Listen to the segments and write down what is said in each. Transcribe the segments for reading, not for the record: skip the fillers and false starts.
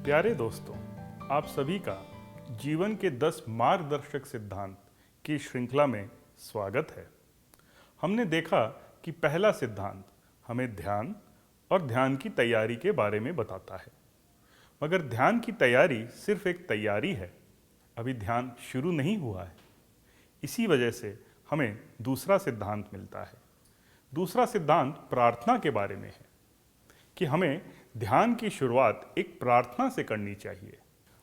प्यारे दोस्तों, आप सभी का जीवन के 10 मार्गदर्शक सिद्धांत की श्रृंखला में स्वागत है। हमने देखा कि पहला सिद्धांत हमें ध्यान और ध्यान की तैयारी के बारे में बताता है, मगर ध्यान की तैयारी सिर्फ एक तैयारी है, अभी ध्यान शुरू नहीं हुआ है। इसी वजह से हमें दूसरा सिद्धांत मिलता है। दूसरा सिद्धांत प्रार्थना के बारे में है कि हमें ध्यान की शुरुआत एक प्रार्थना से करनी चाहिए।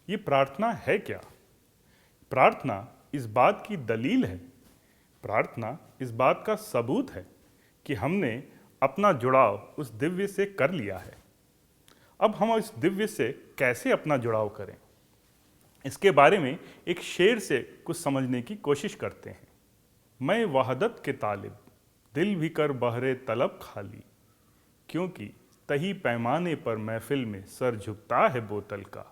ये प्रार्थना है क्या? प्रार्थना इस बात की दलील है, प्रार्थना इस बात का सबूत है कि हमने अपना जुड़ाव उस दिव्य से कर लिया है। अब हम इस दिव्य से कैसे अपना जुड़ाव करें, इसके बारे में एक शेर से कुछ समझने की कोशिश करते हैं। मैं वहदत के तालिब, दिल भी कर बहरे तलब खाली, क्योंकि तही पैमाने पर महफिल में सर झुकता है बोतल का।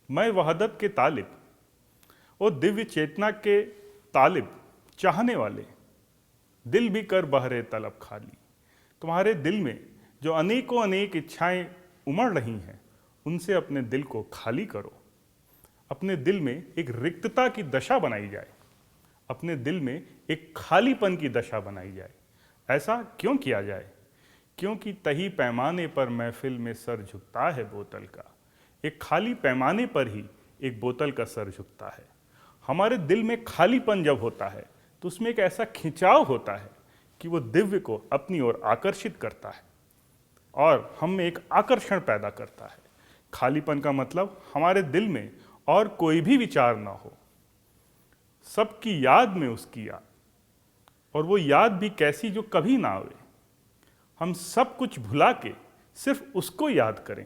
मैं वहदत के तालिब, वो दिव्य चेतना के तालिब, चाहने वाले, दिल भी कर बहरे तलब खाली। तुम्हारे दिल में जो अनेकों अनेक इच्छाएं उमड़ रही हैं, उनसे अपने दिल को खाली करो। अपने दिल में एक रिक्तता की दशा बनाई जाए, अपने दिल में एक खालीपन की दशा बनाई जाए। ऐसा क्यों किया जाए? क्योंकि तही पैमाने पर महफिल में सर झुकता है बोतल का। एक खाली पैमाने पर ही एक बोतल का सर झुकता है। हमारे दिल में खालीपन जब होता है तो उसमें एक ऐसा खिंचाव होता है कि वो दिव्य को अपनी ओर आकर्षित करता है और हम में एक आकर्षण पैदा करता है। खालीपन का मतलब हमारे दिल में और कोई भी विचार ना हो, सबकी याद में उसकी याद, और वो याद भी कैसी जो कभी ना आवे। हम सब कुछ भुला के सिर्फ उसको याद करें,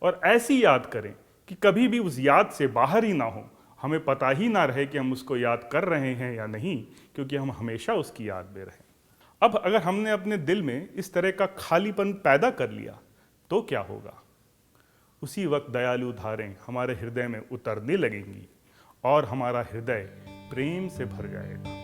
और ऐसी याद करें कि कभी भी उस याद से बाहर ही ना हो, हमें पता ही ना रहे कि हम उसको याद कर रहे हैं या नहीं, क्योंकि हम हमेशा उसकी याद में रहें। अब अगर हमने अपने दिल में इस तरह का खालीपन पैदा कर लिया तो क्या होगा? उसी वक्त दयालु धारें हमारे हृदय में उतरने लगेंगी और हमारा हृदय प्रेम से भर जाएगा।